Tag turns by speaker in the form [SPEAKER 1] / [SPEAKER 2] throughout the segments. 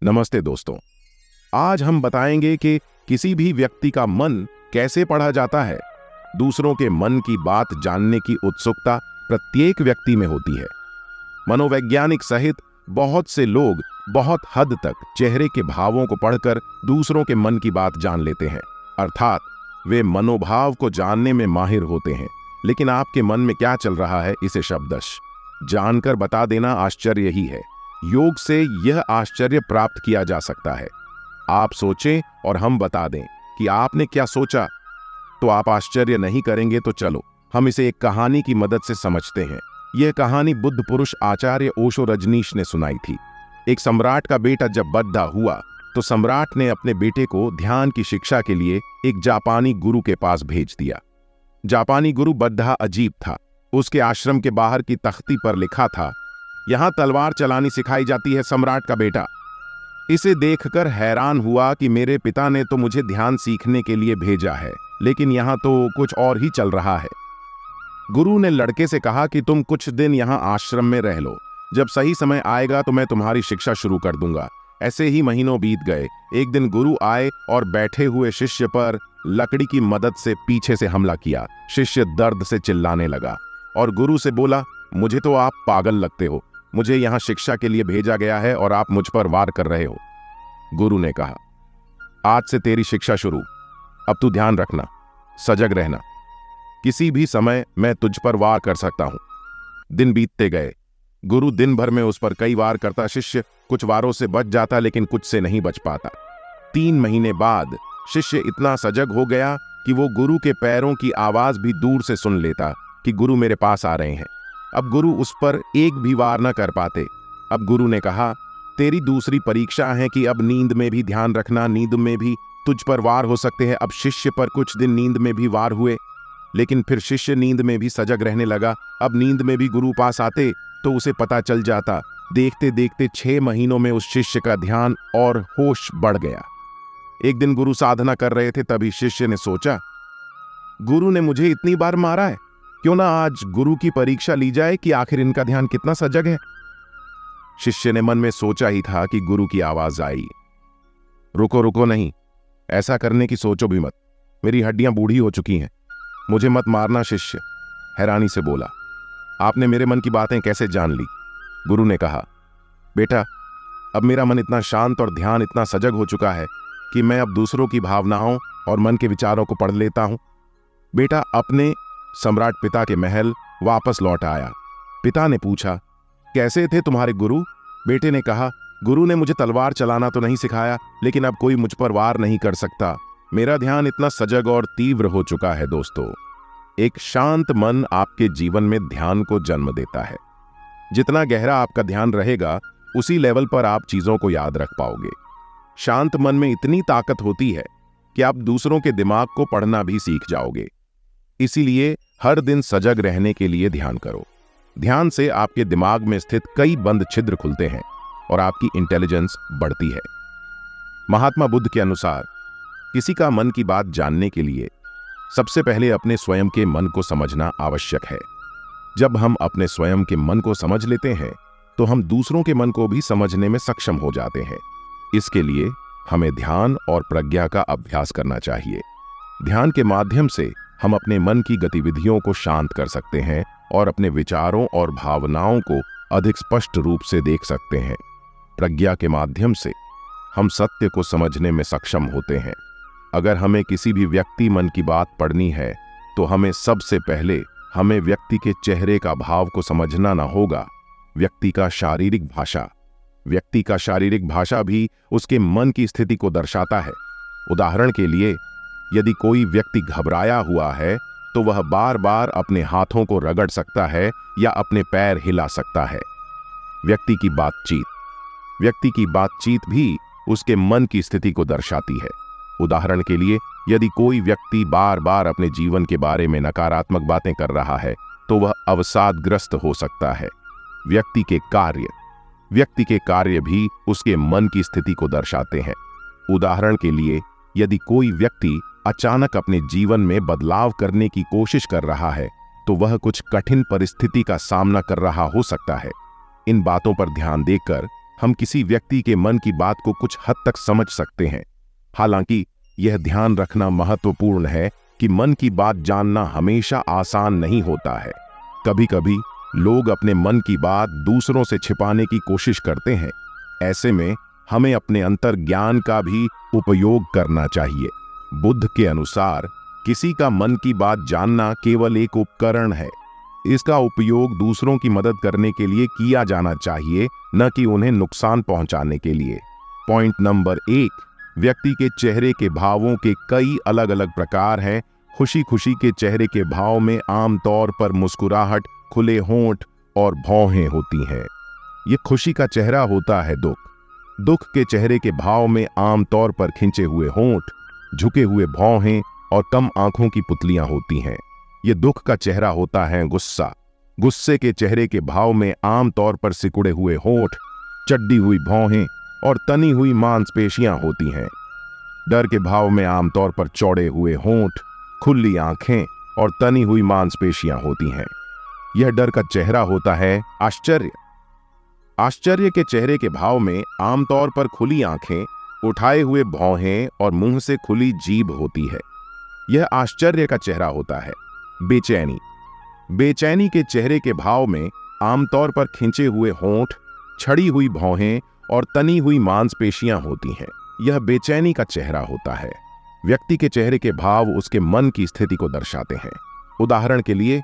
[SPEAKER 1] नमस्ते दोस्तों। आज हम बताएंगे कि किसी भी व्यक्ति का मन कैसे पढ़ा जाता है। दूसरों के मन की बात जानने की उत्सुकता प्रत्येक व्यक्ति में होती है। मनोवैज्ञानिक सहित बहुत से लोग बहुत हद तक चेहरे के भावों को पढ़कर दूसरों के मन की बात जान लेते हैं, अर्थात वे मनोभाव को जानने में माहिर होते हैं। लेकिन आपके मन में क्या चल रहा है, इसे शब्दश जानकर बता देना आश्चर्य ही है। योग से यह आश्चर्य प्राप्त किया जा सकता है। आप सोचें और हम बता दें कि आपने क्या सोचा, तो आप आश्चर्य नहीं करेंगे। तो चलो हम इसे एक कहानी की मदद से समझते हैं। यह कहानी बुद्ध पुरुष आचार्य ओशो रजनीश ने सुनाई थी। एक सम्राट का बेटा जब बद्धा हुआ तो सम्राट ने अपने बेटे को ध्यान की शिक्षा के लिए एक जापानी गुरु के पास भेज दिया। जापानी गुरु बद्धा अजीब था। उसके आश्रम के बाहर की तख्ती पर लिखा था, यहां तलवार चलानी सिखाई जाती है सम्राट का बेटा। इसे देखकर हैरान हुआ कि मेरे पिता ने तो मुझे ध्यान सीखने के लिए भेजा है, लेकिन यहां तो कुछ और ही चल रहा है। गुरु ने लड़के से कहा कि तुम कुछ दिन यहां आश्रम में रह लो, जब सही समय आएगा तो मैं तुम्हारी शिक्षा शुरू कर दूंगा। ऐसे ही महीनों बीत गए। एक दिन गुरु आए और बैठे हुए शिष्य पर लकड़ी की मदद से पीछे से हमला किया। शिष्य दर्द से चिल्लाने लगा और गुरु से बोला, मुझे तो आप पागल लगते हो। मुझे यहां शिक्षा के लिए भेजा गया है और आप मुझ पर वार कर रहे हो। गुरु ने कहा, आज से तेरी शिक्षा शुरू। अब तू ध्यान रखना, सजग रहना। किसी भी समय मैं तुझ पर वार कर सकता हूं। दिन बीतते गए। गुरु दिन भर में उस पर कई वार करता। शिष्य कुछ वारों से बच जाता, लेकिन कुछ से नहीं बच पाता। 3 महीने बाद शिष्य इतना सजग हो गया कि वो गुरु के पैरों की आवाज भी दूर से सुन लेता कि गुरु मेरे पास आ रहे हैं। अब गुरु उस पर एक भी वार न कर पाते। अब गुरु ने कहा, तेरी दूसरी परीक्षा है कि अब नींद में भी ध्यान रखना। नींद में भी तुझ पर वार हो सकते हैं। अब शिष्य पर कुछ दिन नींद में भी वार हुए, लेकिन फिर शिष्य नींद में भी सजग रहने लगा। अब नींद में भी गुरु पास आते तो उसे पता चल जाता। देखते देखते 6 महीनों में उस शिष्य का ध्यान और होश बढ़ गया। एक दिन गुरु साधना कर रहे थे, तभी शिष्य ने सोचा, गुरु ने मुझे इतनी बार मारा है, क्यों ना आज गुरु की परीक्षा ली जाए कि आखिर इनका ध्यान कितना सजग है। शिष्य ने मन में सोचा ही था कि गुरु की आवाज आई, रुको रुको, नहीं, ऐसा करने की सोचो भी मत। मेरी हड्डियां बूढ़ी हो चुकी हैं, मुझे मत मारना। शिष्य हैरानी से बोला, आपने मेरे मन की बातें कैसे जान ली? गुरु ने कहा, बेटा, अब मेरा मन इतना शांत और ध्यान इतना सजग हो चुका है कि मैं अब दूसरों की भावनाओं और मन के विचारों को पढ़ लेता हूं। बेटा अपने सम्राट पिता के महल वापस लौट आया। पिता ने पूछा, कैसे थे तुम्हारे गुरु? बेटे ने कहा, गुरु ने मुझे तलवार चलाना तो नहीं सिखाया, लेकिन अब कोई मुझ पर वार नहीं कर सकता। मेरा ध्यान इतना सजग और तीव्र हो चुका है। दोस्तों, एक शांत मन आपके जीवन में ध्यान को जन्म देता है। जितना गहरा आपका ध्यान रहेगा, उसी लेवल पर आप चीजों को याद रख पाओगे। शांत मन में इतनी ताकत होती है कि आप दूसरों के दिमाग को पढ़ना भी सीख जाओगे। इसीलिए हर दिन सजग रहने के लिए ध्यान करो। ध्यान से आपके दिमाग में स्थित कई बंद छिद्र खुलते हैं और आपकी इंटेलिजेंस बढ़ती है। महात्मा बुद्ध के अनुसार किसी का मन की बात जानने के लिए सबसे पहले अपने स्वयं के मन को समझना आवश्यक है। जब हम अपने स्वयं के मन को समझ लेते हैं तो हम दूसरों के मन को भी समझने में सक्षम हो जाते हैं। इसके लिए हमें ध्यान और प्रज्ञा का अभ्यास करना चाहिए। ध्यान के माध्यम से हम अपने मन की गतिविधियों को शांत कर सकते हैं और अपने विचारों और भावनाओं को अधिक स्पष्ट रूप से देख सकते हैं। प्रज्ञा के माध्यम से हम सत्य को समझने में सक्षम होते हैं। अगर हमें किसी भी व्यक्ति मन की बात पढ़नी है तो हमें सबसे पहले व्यक्ति के चेहरे का भाव को समझना ना होगा। व्यक्ति का शारीरिक भाषा भी उसके मन की स्थिति को दर्शाता है। उदाहरण के लिए, यदि कोई व्यक्ति घबराया हुआ है तो वह बार बार अपने हाथों को रगड़ सकता है या अपने पैर हिला सकता है। व्यक्ति की बातचीत भी उसके मन की स्थिति को दर्शाती है। उदाहरण के लिए, यदि कोई व्यक्ति बार बार अपने जीवन के बारे में नकारात्मक बातें कर रहा है तो वह अवसादग्रस्त हो सकता है। व्यक्ति के कार्य भी उसके मन की स्थिति को दर्शाते हैं। उदाहरण के लिए, यदि कोई व्यक्ति अचानक अपने जीवन में बदलाव करने की कोशिश कर रहा है तो वह कुछ कठिन परिस्थिति का सामना कर रहा हो सकता है। इन बातों पर ध्यान देकर हम किसी व्यक्ति के मन की बात को कुछ हद तक समझ सकते हैं। हालांकि यह ध्यान रखना महत्वपूर्ण है कि मन की बात जानना हमेशा आसान नहीं होता है। कभी कभी लोग अपने मन की बात दूसरों से छिपाने की कोशिश करते हैं। ऐसे में हमें अपने अंतर ज्ञान का भी उपयोग करना चाहिए। बुद्ध के अनुसार किसी का मन की बात जानना केवल एक उपकरण है। इसका उपयोग दूसरों की मदद करने के लिए किया जाना चाहिए, न कि उन्हें नुकसान पहुंचाने के लिए। पॉइंट नंबर 1, व्यक्ति के चेहरे के भावों के कई अलग अलग प्रकार हैं। खुशी खुशी के चेहरे के भाव में आमतौर पर मुस्कुराहट, खुले होंठ और भौहें होती हैं। ये खुशी का चेहरा होता है दुख। दुख के चेहरे के भाव में आमतौर पर खिंचे हुए होंठ, झुके हुए भौहें और कम आंखों की पुतलियां होती हैं। ये दुख का चेहरा होता है गुस्सा। गुस्से के चेहरे के भाव में आमतौर पर सिकुड़े हुए होंठ, चड्डी हुई भौहें और तनी हुई मांसपेशियां होती हैं। डर के भाव में आमतौर पर चौड़े हुए होंठ, खुली आंखें और तनी हुई मांसपेशियां होती हैं। यह डर का चेहरा होता है आश्चर्य। आश्चर्य के चेहरे के भाव में आमतौर पर खुली आंखें, उठाए हुए भौहें और मुंह से खुली जीभ होती है। यह आश्चर्य का चेहरा होता है। बेचैनी। बेचैनी के चेहरे के भाव में आमतौर पर खिंचे हुए होंठ, छड़ी हुई भौहें और तनी हुई मांसपेशियां होती हैं। यह बेचैनी का चेहरा होता है। व्यक्ति के चेहरे के भाव उसके मन की स्थिति को दर्शाते हैं। उदाहरण के लिए,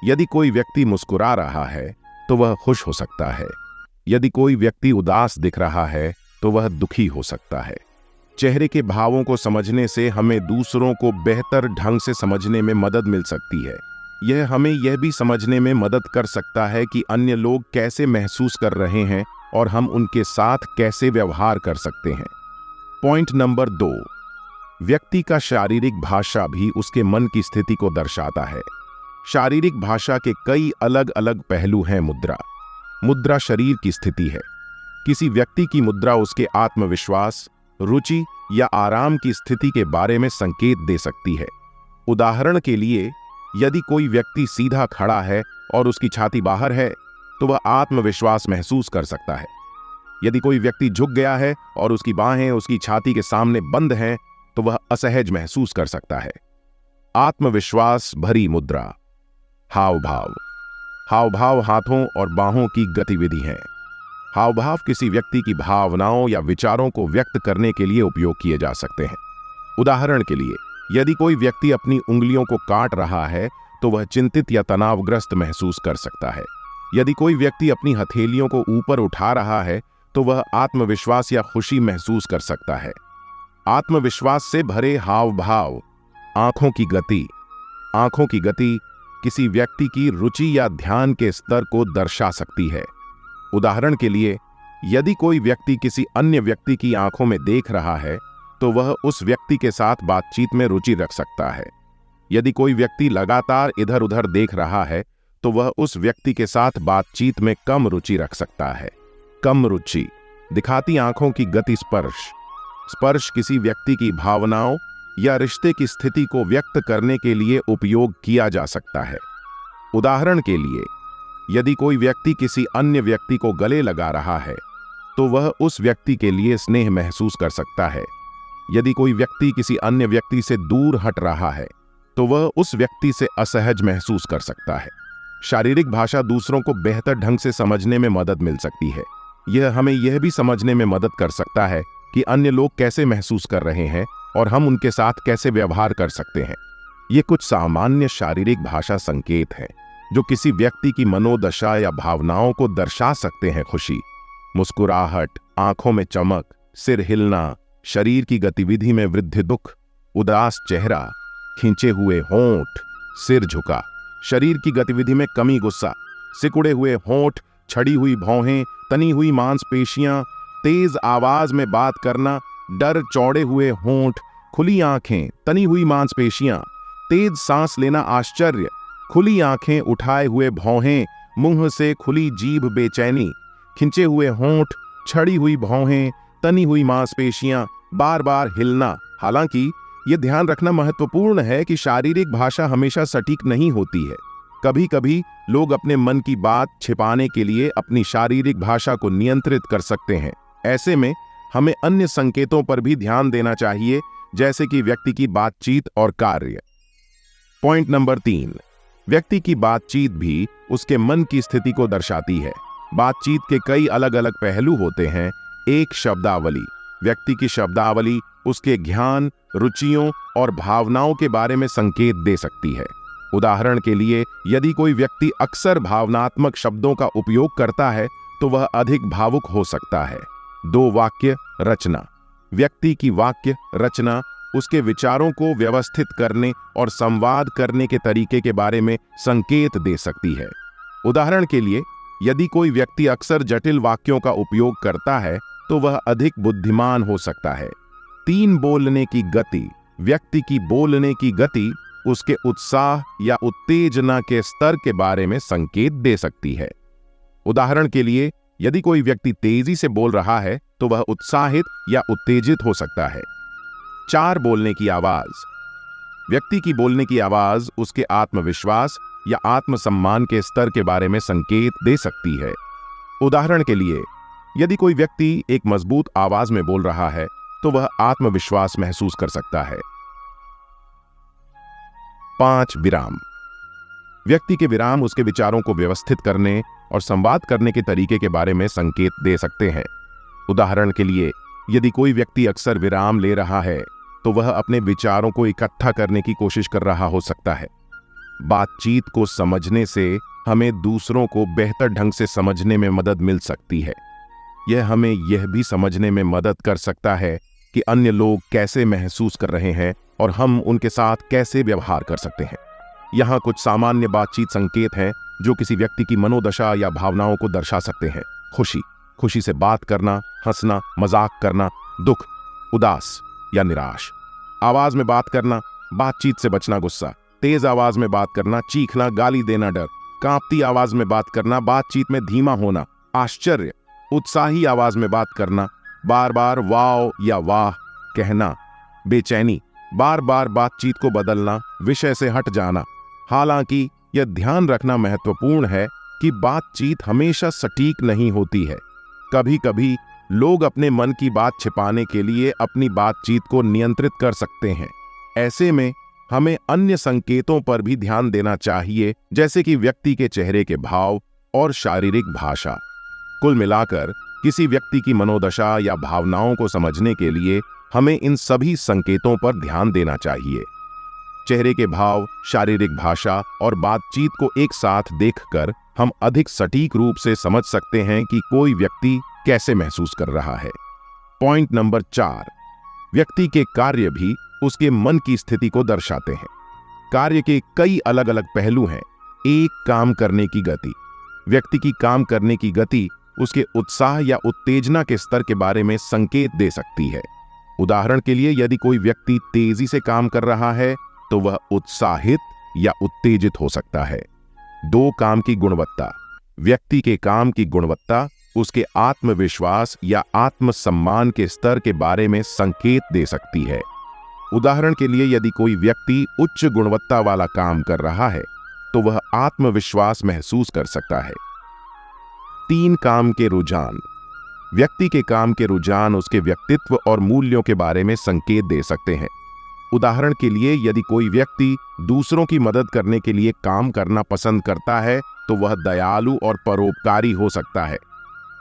[SPEAKER 1] यदि कोई व्यक्ति मुस्कुरा रहा है तो वह खुश हो सकता है। यदि कोई व्यक्ति उदास दिख रहा है तो वह दुखी हो सकता है। चेहरे के भावों को समझने से हमें दूसरों को बेहतर ढंग से समझने में मदद मिल सकती है। यह हमें यह भी समझने में मदद कर सकता है कि अन्य लोग कैसे महसूस कर रहे हैं और हम उनके साथ कैसे व्यवहार कर सकते हैं। पॉइंट नंबर 2, व्यक्ति का शारीरिक भाषा भी उसके मन की स्थिति को दर्शाता है। शारीरिक भाषा के कई अलग अलग पहलू हैं। मुद्रा। मुद्रा शरीर की स्थिति है। किसी व्यक्ति की मुद्रा उसके आत्मविश्वास, रुचि या आराम की स्थिति के बारे में संकेत दे सकती है। उदाहरण के लिए, यदि कोई व्यक्ति सीधा खड़ा है और उसकी छाती बाहर है तो वह आत्मविश्वास महसूस कर सकता है। यदि कोई व्यक्ति झुक गया है और उसकी बाहें उसकी छाती के सामने बंद हैं तो वह असहज महसूस कर सकता है। आत्मविश्वास भरी मुद्रा। हाव भाव। हाव भाव हाथों और बाहों की गतिविधि है। हाव भाव किसी व्यक्ति की भावनाओं या विचारों को व्यक्त करने के लिए उपयोग किए जा सकते हैं। उदाहरण के लिए, यदि कोई व्यक्ति अपनी उंगलियों को काट रहा है तो वह चिंतित या तनावग्रस्त महसूस कर सकता है। यदि कोई व्यक्ति अपनी हथेलियों को ऊपर उठा रहा है तो वह आत्मविश्वास या खुशी महसूस कर सकता है। आत्मविश्वास से भरे हाव भाव। आंखों की गति। आंखों की गति किसी व्यक्ति की रुचि या ध्यान के स्तर को दर्शा सकती है। उदाहरण के लिए, यदि कोई व्यक्ति किसी अन्य व्यक्ति की आंखों में देख रहा है तो वह उस व्यक्ति के साथ बातचीत में रुचि रख सकता है। यदि कोई व्यक्ति लगातार इधर उधर देख रहा है तो वह उस व्यक्ति के साथ बातचीत में कम रुचि रख सकता है। कम रुचि दिखाती आंखों की गति। स्पर्श। स्पर्श किसी व्यक्ति की भावनाओं या रिश्ते की स्थिति को व्यक्त करने के लिए उपयोग किया जा सकता है। उदाहरण के लिए, यदि कोई व्यक्ति किसी अन्य व्यक्ति को गले लगा रहा है तो वह उस व्यक्ति के लिए स्नेह महसूस कर सकता है। यदि कोई व्यक्ति किसी अन्य व्यक्ति से दूर हट रहा है तो वह उस व्यक्ति से असहज महसूस कर सकता है। शारीरिक भाषा दूसरों को बेहतर ढंग से समझने में मदद मिल सकती है। यह हमें यह भी समझने में मदद कर सकता है कि अन्य लोग कैसे महसूस कर रहे हैं और हम उनके साथ कैसे व्यवहार कर सकते हैं। ये कुछ सामान्य शारीरिक भाषा संकेत हैं जो किसी व्यक्ति की मनोदशा या भावनाओं को दर्शा सकते हैं। खुशी, मुस्कुराहट, आंखों में चमक, सिर हिलना, शरीर की गतिविधि में वृद्धि, दुख, उदास चेहरा, खींचे हुए होंठ, सिर झुका, शरीर की गतिविधि में कमी, गुस्सा, सिकुड़े हुए होंठ, छड़ी हुई भौहें, तनी हुई मांसपेशियां, तेज आवाज में बात करना, डर, चौड़े हुए होंठ, खुली आंखें, तनी हुई मांसपेशियां, तेज सांस लेना, आश्चर्य, खुली आंखें, उठाए हुए भौहें, मुंह से खुली जीभ, बेचैनी, खिंचे हुए होंठ, छड़ी हुई भौहें, तनी हुई मांसपेशियां, बार बार हिलना। हालांकि यह ध्यान रखना महत्वपूर्ण है कि शारीरिक भाषा हमेशा सटीक नहीं होती है। कभी कभी लोग अपने मन की बात छिपाने के लिए अपनी शारीरिक भाषा को नियंत्रित कर सकते हैं। ऐसे में हमें अन्य संकेतों पर भी ध्यान देना चाहिए, जैसे कि व्यक्ति की बातचीत और कार्य। पॉइंट नंबर 3, व्यक्ति की बातचीत भी उसके मन की स्थिति को दर्शाती है। बातचीत के कई अलग अलग पहलू होते हैं। एक शब्दावली, व्यक्ति की शब्दावली उसके ज्ञान, रुचियों और भावनाओं के बारे में संकेत दे सकती है। उदाहरण के लिए, यदि कोई व्यक्ति अक्सर भावनात्मक शब्दों का उपयोग करता है तो वह अधिक भावुक हो सकता है। 2 वाक्य रचना, व्यक्ति की वाक्य रचना उसके विचारों को व्यवस्थित करने और संवाद करने के तरीके के बारे में संकेत दे सकती है। उदाहरण के लिए, यदि कोई व्यक्ति अक्सर जटिल वाक्यों का उपयोग करता है तो वह अधिक बुद्धिमान हो सकता है। 3 बोलने की गति, व्यक्ति की बोलने की गति उसके उत्साह या उत्तेजना के स्तर के बारे में संकेत दे सकती है। उदाहरण के लिए, यदि कोई व्यक्ति तेजी से बोल रहा है तो वह उत्साहित या उत्तेजित हो सकता है। 4 बोलने की आवाज, व्यक्ति की बोलने की आवाज उसके आत्मविश्वास या आत्मसम्मान के स्तर के बारे में संकेत दे सकती है। उदाहरण के लिए, यदि कोई व्यक्ति एक मजबूत आवाज में बोल रहा है तो वह आत्मविश्वास महसूस कर सकता है। 5 विराम, व्यक्ति के विराम उसके विचारों को व्यवस्थित करने और संवाद करने के तरीके के बारे में संकेत दे सकते हैं। उदाहरण के लिए, यदि कोई व्यक्ति अक्सर विराम ले रहा है तो वह अपने विचारों को इकट्ठा करने की कोशिश कर रहा हो सकता है। बातचीत को समझने से हमें दूसरों को बेहतर ढंग से समझने में मदद मिल सकती है। यह हमें यह भी समझने में मदद कर सकता है कि अन्य लोग कैसे महसूस कर रहे हैं और हम उनके साथ कैसे व्यवहार कर सकते हैं। यहाँ कुछ सामान्य बातचीत संकेत हैं जो किसी व्यक्ति की मनोदशा या भावनाओं को दर्शा सकते हैं। खुशी, खुशी से बात करना, हंसना, मजाक करना। दुख, उदास या निराश। आवाज में बात करना, बातचीत से बचना, गुस्सा। तेज आवाज में बात करना, चीखना, गाली देना, डर। कांपती आवाज में बात करना, बातचीत में धीमा होना। आश्चर्य, उत्साही आवाज में बात करना, बार बार वाव या वाह कहना। बेचैनी, बार बार बातचीत को बदलना, विषय से हट जाना। हालांकि यह ध्यान रखना महत्वपूर्ण है कि बातचीत हमेशा सटीक नहीं होती है। कभी कभी लोग अपने मन की बात छिपाने के लिए अपनी बातचीत को नियंत्रित कर सकते हैं। ऐसे में हमें अन्य संकेतों पर भी ध्यान देना चाहिए, जैसे कि व्यक्ति के चेहरे के भाव और शारीरिक भाषा। कुल मिलाकर किसी व्यक्ति की मनोदशा या भावनाओं को समझने के लिए हमें इन सभी संकेतों पर ध्यान देना चाहिए। चेहरे के भाव, शारीरिक भाषा और बातचीत को एक साथ देखकर हम अधिक सटीक रूप से समझ सकते हैं कि कोई व्यक्ति कैसे महसूस कर रहा है। पॉइंट नंबर 4, व्यक्ति के कार्य भी उसके मन की स्थिति को दर्शाते हैं। कार्य के कई अलग अलग पहलू हैं। एक, काम करने की गति, व्यक्ति की काम करने की गति उसके उत्साह या उत्तेजना के स्तर के बारे में संकेत दे सकती है। उदाहरण के लिए, यदि कोई व्यक्ति तेजी से काम कर रहा है तो वह उत्साहित या उत्तेजित हो सकता है। 2, काम की गुणवत्ता, व्यक्ति के काम की गुणवत्ता उसके आत्मविश्वास या आत्मसम्मान के स्तर के बारे में संकेत दे सकती है। उदाहरण के लिए, यदि कोई व्यक्ति उच्च गुणवत्ता वाला काम कर रहा है तो वह आत्मविश्वास महसूस कर सकता है। 3, काम के रुझान, व्यक्ति के काम के रुझान उसके व्यक्तित्व और मूल्यों के बारे में संकेत दे सकते हैं। उदाहरण के लिए, यदि कोई व्यक्ति दूसरों की मदद करने के लिए काम करना पसंद करता है तो वह दयालु और परोपकारी हो सकता है।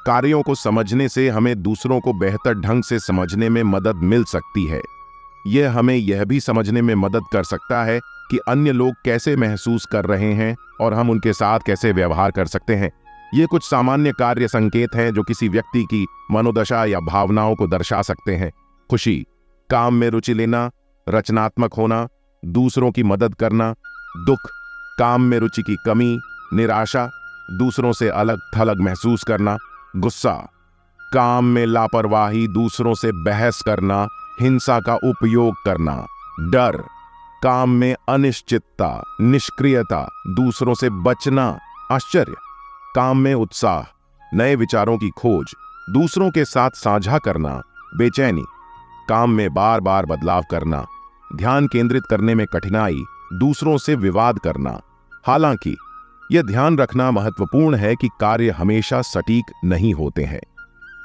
[SPEAKER 1] कार्यों को समझने से हमें दूसरों को बेहतर ढंग से समझने में मदद मिल सकती है। यह हमें यह भी समझने में मदद कर सकता है कि अन्य लोग कैसे महसूस कर रहे हैं और हम उनके साथ कैसे व्यवहार कर सकते हैं। ये कुछ सामान्य कार्य संकेत हैं जो किसी व्यक्ति की मनोदशा या भावनाओं को दर्शा सकते हैं। खुशी, काम में रुचि लेना, रचनात्मक होना, दूसरों की मदद करना। दुख, काम में रुचि की कमी, निराशा, दूसरों से अलग थलग महसूस करना। गुस्सा, काम में लापरवाही, दूसरों से बहस करना, हिंसा का उपयोग करना। डर, काम में अनिश्चितता, निष्क्रियता, दूसरों से बचना। आश्चर्य, काम में उत्साह, नए विचारों की खोज, दूसरों के साथ साझा करना। बेचैनी, काम में बार बार बदलाव करना, ध्यान केंद्रित करने में कठिनाई, दूसरों से विवाद करना। हालांकि यह ध्यान रखना महत्वपूर्ण है कि कार्य हमेशा सटीक नहीं होते हैं।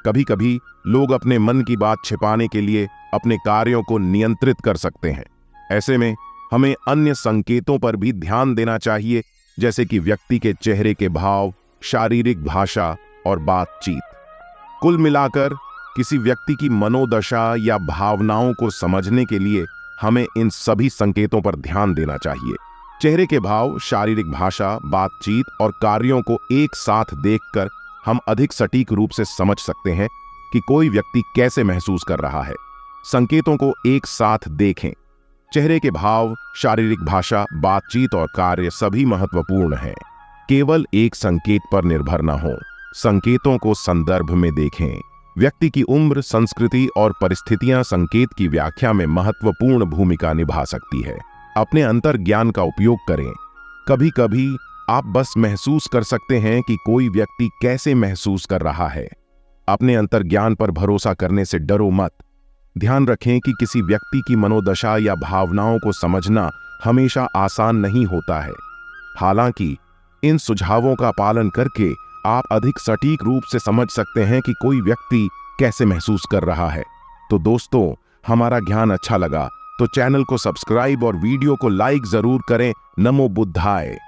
[SPEAKER 1] कभी कभी लोग अपने मन की बात छिपाने के लिए अपने कार्यों को नियंत्रित कर सकते हैं। ऐसे में हमें अन्य संकेतों पर भी ध्यान देना चाहिए, जैसे कि व्यक्ति के चेहरे के भाव, शारीरिक भाषा और बातचीत। कुल मिलाकर किसी व्यक्ति की मनोदशा या भावनाओं को समझने के लिए हमें इन सभी संकेतों पर ध्यान देना चाहिए। चेहरे के भाव, शारीरिक भाषा, बातचीत और कार्यों को एक साथ देखकर हम अधिक सटीक रूप से समझ सकते हैं कि कोई व्यक्ति कैसे महसूस कर रहा है। संकेतों को एक साथ देखें। चेहरे के भाव, शारीरिक भाषा, बातचीत और कार्य सभी महत्वपूर्ण हैं। केवल एक संकेत पर निर्भर न हो, संकेतों को संदर्भ में देखें। व्यक्ति की उम्र, संस्कृति और परिस्थितियां संकेत की व्याख्या में महत्वपूर्ण भूमिका निभा सकती है। अपने अंतर्ज्ञान का उपयोग करें। कभी कभी आप बस महसूस कर सकते हैं कि कोई व्यक्ति कैसे महसूस कर रहा है। अपने अंतर्ज्ञान पर भरोसा करने से डरो मत। ध्यान रखें कि किसी व्यक्ति की मनोदशा या भावनाओं को समझना हमेशा आसान नहीं होता है। हालांकि इन सुझावों का पालन करके आप अधिक सटीक रूप से समझ सकते हैं कि कोई व्यक्ति कैसे महसूस कर रहा है। तो दोस्तों, हमारा ज्ञान अच्छा लगा तो चैनल को सब्सक्राइब और वीडियो को लाइक जरूर करें। नमो बुद्धाय।